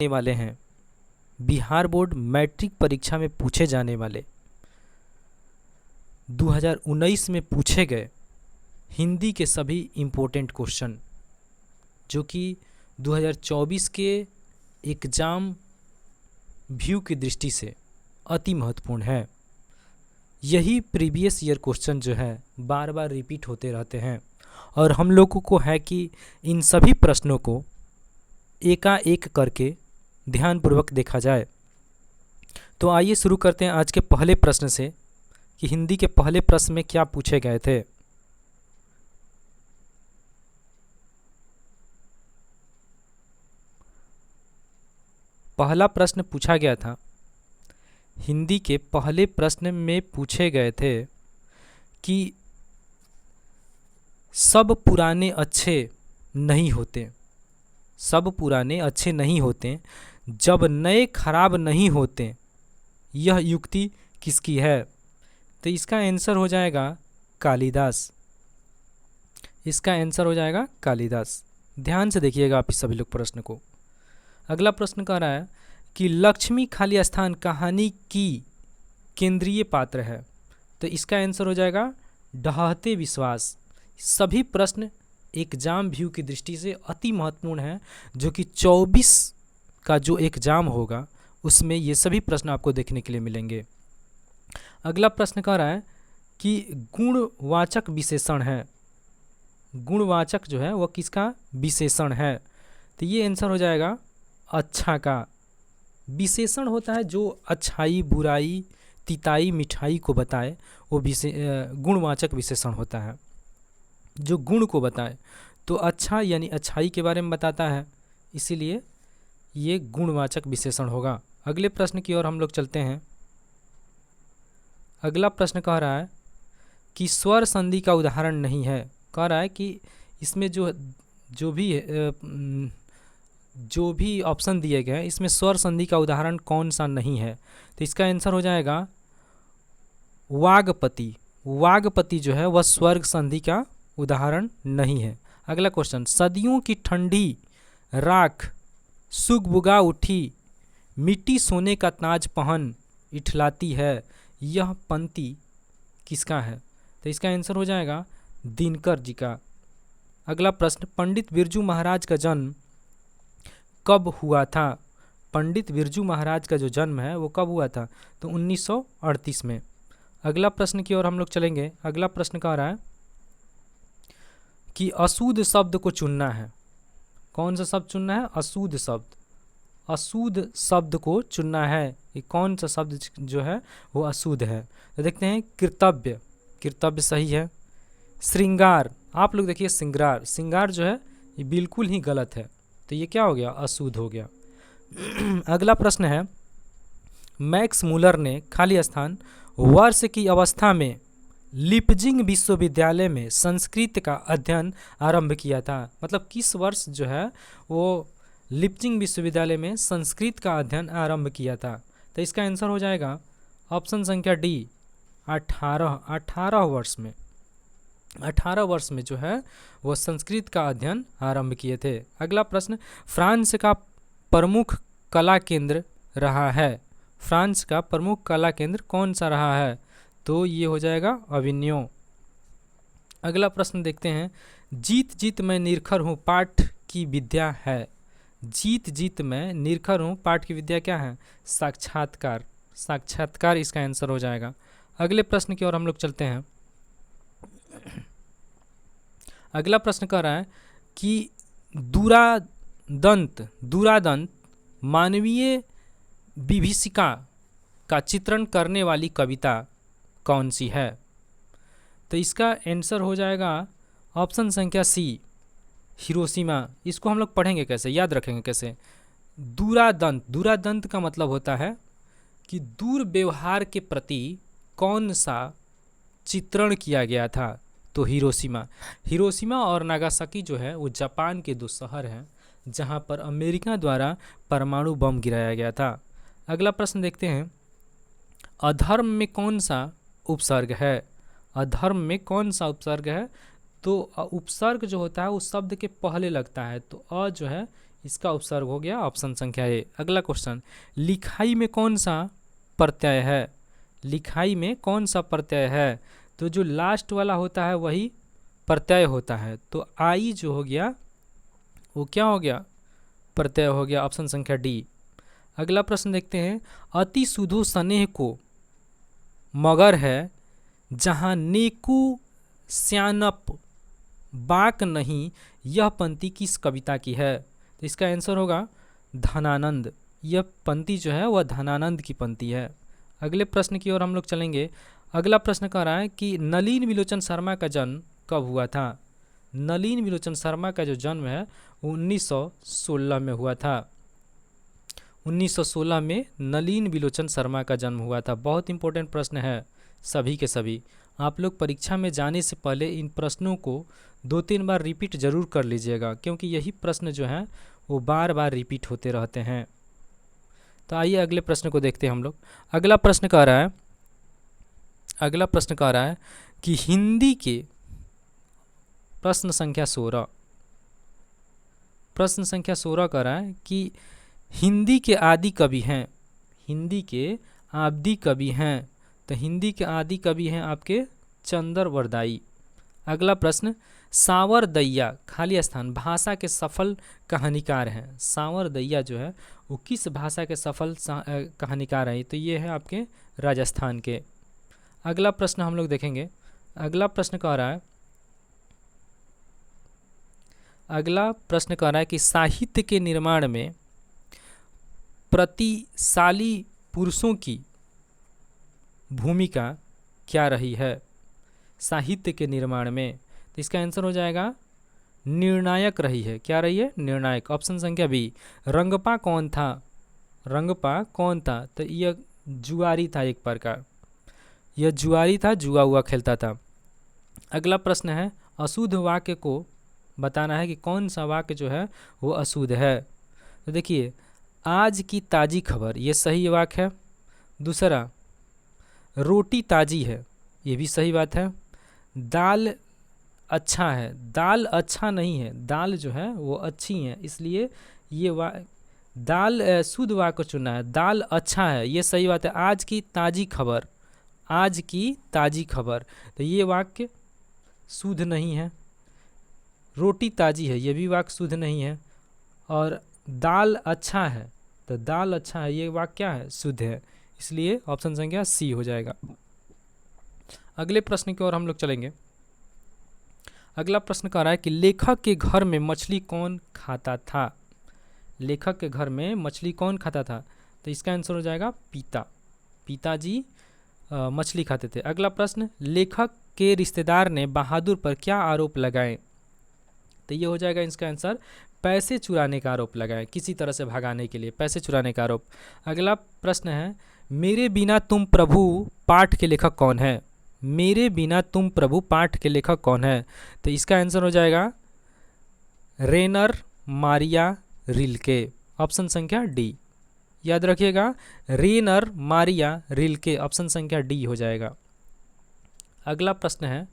वाले हैं Bihar board matric परीक्षा में पूछे जाने वाले 2019 में पूछे गए हिंदी के सभी इम्पोर्टेंट क्वेश्चन जो कि 2024 के एग्ज़ाम व्यू की दृष्टि से अति महत्वपूर्ण है। यही प्रीवियस ईयर क्वेश्चन जो है बार बार रिपीट होते रहते हैं और हम लोगों को है कि इन सभी प्रश्नों को एकाएक करके ध्यानपूर्वक देखा जाए। तो आइए शुरू करते हैं आज के पहले प्रश्न से कि हिंदी के पहले प्रश्न में क्या पूछे गए थे। पहला प्रश्न पूछा गया था, हिंदी के पहले प्रश्न में पूछे गए थे कि सब पुराने अच्छे नहीं होते, सब पुराने अच्छे नहीं होते, जब नए खराब नहीं होते, यह युक्ति किसकी है? तो इसका आंसर हो जाएगा कालिदास। इसका आंसर हो जाएगा कालिदास। ध्यान से देखिएगा आप इस सभी लोग प्रश्न को। अगला प्रश्न कह रहा है कि लक्ष्मी खाली स्थान कहानी की केंद्रीय पात्र है। तो इसका आंसर हो जाएगा ढहते विश्वास। सभी प्रश्न एग्जाम व्यू की दृष्टि से अति महत्वपूर्ण है, जो कि 24 का जो एग्जाम होगा उसमें ये सभी प्रश्न आपको देखने के लिए मिलेंगे। अगला प्रश्न कह रहा है कि गुणवाचक विशेषण है। गुणवाचक जो है वह किसका विशेषण है? तो ये आंसर हो जाएगा अच्छा का। विशेषण होता है जो अच्छाई, बुराई, तिताई, मिठाई को बताए, वो गुणवाचक विशेषण होता है जो गुण को बताए। तो अच्छा यानी अच्छाई के बारे में बताता है, इसीलिए ये गुणवाचक विशेषण होगा। अगले प्रश्न की ओर हम लोग चलते हैं। अगला प्रश्न कह रहा है कि स्वर संधि का उदाहरण नहीं है। कह रहा है कि इसमें जो भी ऑप्शन दिए गए हैं इसमें स्वर संधि का उदाहरण कौन सा नहीं है? तो इसका आंसर हो जाएगा वागपति। वागपति जो है वह स्वर्ग संधि का उदाहरण नहीं है। अगला क्वेश्चन, सदियों की ठंडी राख सुगबुगा उठी, मिट्टी सोने का ताज पहन इठलाती है, यह पंक्ति किसका है? तो इसका आंसर हो जाएगा दिनकर जी का। अगला प्रश्न, पंडित बिरजू महाराज का जन्म कब हुआ था? पंडित बिरजू महाराज का जो जन्म है वो कब हुआ था? तो 1938 में। अगला प्रश्न की ओर हम लोग चलेंगे। अगला प्रश्न कह रहा है कि अशुद्ध शब्द को चुनना है। कौन सा शब्द चुनना है? अशुद्ध शब्द। अशुद्ध शब्द को चुनना है। ये कौन सा शब्द जो है वो अशुद्ध है? तो देखते हैं, कर्तव्य। कर्तव्य सही है। श्रृंगार, आप लोग देखिए श्रृंगार, श्रृंगार जो है ये बिल्कुल ही गलत है, तो ये क्या हो गया? अशुद्ध हो गया। अगला प्रश्न है, मैक्स मुलर ने खाली स्थान वर्ष की अवस्था में लिपजिंग विश्वविद्यालय में संस्कृत का अध्ययन आरंभ किया था। मतलब किस वर्ष जो है वो लिपजिंग विश्वविद्यालय में संस्कृत का अध्ययन आरंभ किया था? तो इसका आंसर हो जाएगा ऑप्शन संख्या डी, 18 वर्ष में। 18 वर्ष में जो है वो संस्कृत का अध्ययन आरंभ किए थे। अगला प्रश्न, फ्रांस का प्रमुख कला केंद्र रहा है। फ्रांस का प्रमुख कला केंद्र कौन सा रहा है? तो ये हो जाएगा अविन्यो। अगला प्रश्न देखते हैं, जीत जीत मैं निरखर हूँ पाठ की विद्या है। जीत जीत मैं निरखर हूँ पाठ की विद्या क्या है? साक्षात्कार। साक्षात्कार इसका आंसर हो जाएगा। अगले प्रश्न की ओर हम लोग चलते हैं। अगला प्रश्न कह रहा है कि दूरादंत मानवीय विभीषिका का चित्रण करने वाली कविता कौन सी है? तो इसका आंसर हो जाएगा ऑप्शन संख्या सी, हिरोशिमा। इसको हम लोग पढ़ेंगे कैसे, याद रखेंगे कैसे? दूरादंत, दूरादंत का मतलब होता है कि दूर व्यवहार के प्रति कौन सा चित्रण किया गया था? तो हिरोशिमा। हिरोशिमा और नागासाकी जो है वो जापान के दो शहर हैं जहां पर अमेरिका द्वारा परमाणु बम गिराया गया था। अगला प्रश्न देखते हैं, अधर्म में कौन सा उपसर्ग है? अधर्म में कौन सा उपसर्ग है? तो उपसर्ग जो होता है उस शब्द के पहले लगता है, तो अ जो है इसका उपसर्ग हो गया ऑप्शन संख्या ए। अगला क्वेश्चन, लिखाई में कौन सा प्रत्यय है? लिखाई में कौन सा प्रत्यय है? तो जो लास्ट वाला होता है वही प्रत्यय होता है। तो आई जो हो गया वो क्या हो गया? प्रत्यय हो गया, ऑप्शन संख्या डी। अगला प्रश्न देखते हैं, अति सुधो स्नेह को मगर है जहाँ नेकू श्यानप बाक नहीं, यह पंक्ति किस कविता की है? तो इसका आंसर होगा धनानंद। यह पंक्ति जो है वह धनानंद की पंक्ति है। अगले प्रश्न की ओर हम लोग चलेंगे। अगला प्रश्न कह रहा है कि नलिन विलोचन शर्मा का जन्म कब हुआ था? नलिन विलोचन शर्मा का जो जन्म है 1916 में हुआ था। 1916 में नलिन विलोचन शर्मा का जन्म हुआ था। बहुत इंपॉर्टेंट प्रश्न है सभी के सभी। आप लोग परीक्षा में जाने से पहले इन प्रश्नों को 2-3 बार रिपीट जरूर कर लीजिएगा, क्योंकि यही प्रश्न जो हैं वो बार बार रिपीट होते रहते हैं। तो आइए अगले प्रश्न को देखते हैं हम लोग। अगला प्रश्न कह रहा है कि हिंदी के प्रश्न संख्या 16 कह रहा है कि हिंदी के आदि कवि हैं। हिंदी के आदि कवि हैं। तो हिंदी के आदि कवि हैं आपके चंद्रवरदाई। अगला प्रश्न, सांवरदैया खाली स्थान भाषा के सफल कहानीकार हैं। सांवरदैया जो है वो किस भाषा के सफल कहानीकार हैं? तो ये है आपके राजस्थान के। अगला प्रश्न हम लोग देखेंगे। अगला प्रश्न कह रहा है कि साहित्य के निर्माण में प्रतिशाली पुरुषों की भूमिका क्या रही है? साहित्य के निर्माण में। तो इसका आंसर हो जाएगा निर्णायक रही है। क्या रही है? निर्णायक, ऑप्शन संख्या बी। रंगपा कौन था? तो यह जुआरी था एक प्रकार। यह जुआरी था, जुआ हुआ खेलता था। अगला प्रश्न है, अशुद्ध वाक्य को बताना है कि कौन सा वाक्य जो है वो अशुद्ध है। तो देखिए, आज की ताज़ी खबर, ये सही वाक्य है। दूसरा, रोटी ताज़ी है, ये भी सही बात है। दाल अच्छा है, दाल अच्छा नहीं है, दाल जो है वो अच्छी है, इसलिए ये दाल शुद्ध वाक्य चुनना है। दाल अच्छा है, ये सही बात है। आज की ताज़ी खबर, तो ये वाक्य शुद्ध नहीं है। रोटी ताज़ी है, ये भी वाक्य शुद्ध नहीं है। और दाल अच्छा है, तो दाल अच्छा है, ये वाक्य क्या है? शुद्ध है, इसलिए ऑप्शन संख्या सी हो जाएगा। अगले प्रश्न की ओर हम लोग चलेंगे। अगला प्रश्न कह रहा है कि लेखक के घर में मछली कौन खाता था? लेखक के घर में मछली कौन खाता था? तो इसका आंसर हो जाएगा पिताजी मछली खाते थे। अगला प्रश्न, लेखक के रिश्तेदार ने बहादुर पर क्या आरोप लगाए? तो ये हो जाएगा इसका आंसर पैसे चुराने का आरोप लगाए, किसी तरह से भगाने के लिए पैसे चुराने का आरोप। अगला प्रश्न है, मेरे बिना तुम प्रभु पाठ के लेखक कौन है? मेरे बिना तुम प्रभु पाठ के लेखक कौन है? तो इसका आंसर हो जाएगा रेनर मारिया रिल्के, ऑप्शन संख्या डी। याद रखिएगा, रेनर मारिया रिल्के, ऑप्शन संख्या डी हो जाएगा। अगला प्रश्न है,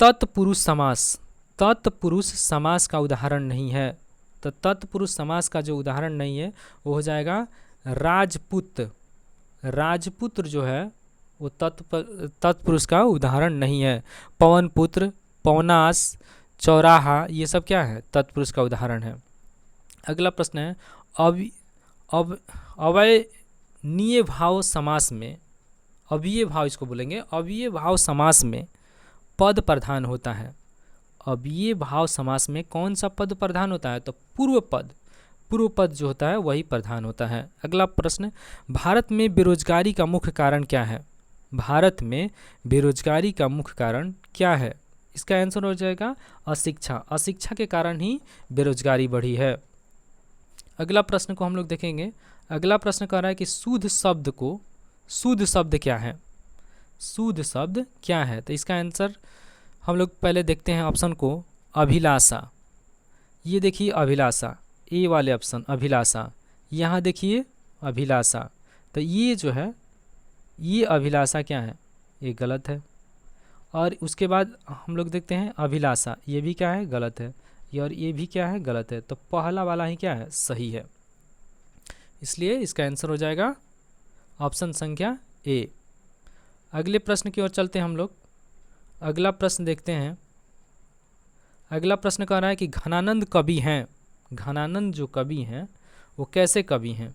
तत्पुरुष समास। तत्पुरुष समास का उदाहरण नहीं है। तो तत्पुरुष समास का जो उदाहरण नहीं है वो हो जाएगा राजपुत्र। राजपुत्र जो है वो तत्पुरुष का उदाहरण नहीं है। पवन पुत्र, पवनास, चौराहा, ये सब क्या है? तत्पुरुष का उदाहरण है। अगला प्रश्न है, अवयनीय भाव समास में, अव्यय भाव इसको बोलेंगे, अव्यय भाव समास में पद प्रधान होता है। अव्यय भाव समास में कौन सा पद प्रधान होता है? तो पूर्व पद जो होता है वही प्रधान होता है। अगला प्रश्न, भारत में बेरोजगारी का मुख्य कारण क्या है? भारत में बेरोजगारी का मुख्य कारण क्या है? इसका आंसर हो जाएगा अशिक्षा। अशिक्षा के कारण ही बेरोजगारी बढ़ी है। अगला प्रश्न को हम लोग देखेंगे। अगला प्रश्न कह रहा है कि शुद्ध शब्द क्या है? शुद्ध शब्द क्या है? तो इसका आंसर हम लोग पहले देखते हैं ऑप्शन को, अभिलाषा। ये देखिए अभिलाषा, ए वाले ऑप्शन अभिलाषा। यहाँ देखिए अभिलाषा, तो ये जो है ये अभिलाषा क्या है? ये गलत है। और उसके बाद हम लोग देखते हैं अभिलाषा, ये भी क्या है? गलत है। और ये भी क्या है, गलत है। तो पहला वाला ही क्या है, सही है। इसलिए इसका आंसर हो जाएगा ऑप्शन संख्या ए। अगले प्रश्न की ओर चलते हैं हम लोग। अगला प्रश्न देखते हैं। अगला प्रश्न कह रहा है कि घनानंद कवि हैं। घनानंद जो कवि हैं वो कैसे कवि हैं?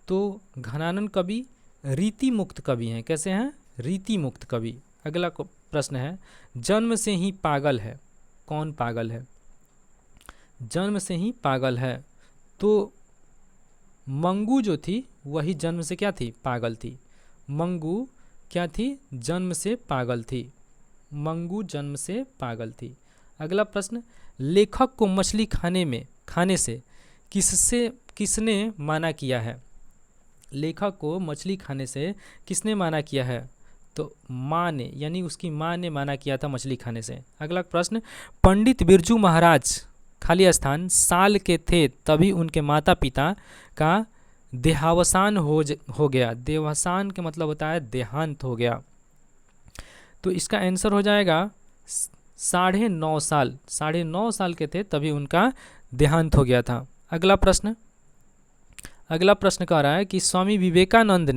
तो घनानंद कवि रीति मुक्त कवि हैं। कैसे हैं? रीति मुक्त कवि। अगला प्रश्न है, जन्म से ही पागल है। कौन पागल है? जन्म से ही पागल है। तो मंगू जो थी वही जन्म से क्या थी, पागल थी। मंगू क्या थी, जन्म से पागल थी। मंगू जन्म से पागल थी। अगला प्रश्न, लेखक को मछली खाने से किसने मना किया है? लेखक को मछली खाने से किसने मना किया है? तो माँ ने, यानी उसकी माँ ने मना किया था मछली खाने से। अगला प्रश्न, पंडित बिरजू महाराज खाली स्थान साल के थे तभी उनके माता पिता का देहावसान हो गया। देहावसान के मतलब होता है देहांत हो गया। तो इसका आंसर हो जाएगा 9.5 साल। 9.5 साल के थे तभी उनका देहांत हो गया था। अगला प्रश्न कह रहा है कि स्वामी विवेकानंद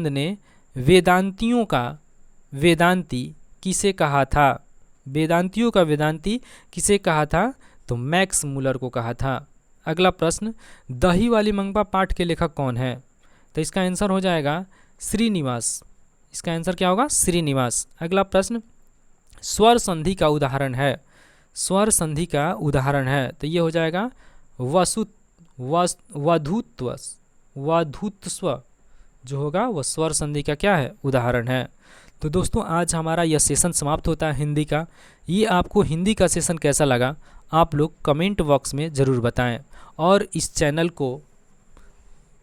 ने वेदांतियों का वेदांती किसे कहा था? वेदांतियों का वेदांती किसे कहा था? तो मैक्स मूलर को कहा था। अगला प्रश्न, दही वाली मंगपा पाठ के लेखक कौन है? तो इसका आंसर हो जाएगा श्रीनिवास। इसका आंसर क्या होगा? श्रीनिवास। अगला प्रश्न, स्वर संधि का उदाहरण है। स्वर संधि का उदाहरण है तो ये हो जाएगा वधूत्व जो होगा वो स्वर संधि का क्या है, उदाहरण है। तो दोस्तों आज हमारा यह सेशन समाप्त होता है हिंदी का। ये आपको हिंदी का सेशन कैसा लगा आप लोग कमेंट बॉक्स में ज़रूर बताएं और इस चैनल को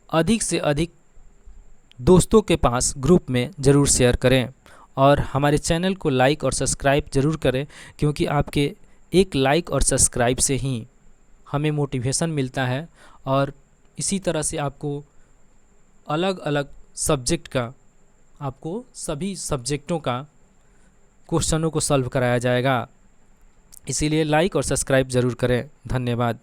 अधिक से अधिक दोस्तों के पास ग्रुप में ज़रूर शेयर करें और हमारे चैनल को लाइक और सब्सक्राइब ज़रूर करें, क्योंकि आपके एक लाइक और सब्सक्राइब से ही हमें मोटिवेशन मिलता है और इसी तरह से आपको अलग अलग सब्जेक्ट का, आपको सभी सब्जेक्टों का क्वेश्चनों को सॉल्व कराया जाएगा। इसीलिए लाइक और सब्सक्राइब ज़रूर करें। धन्यवाद।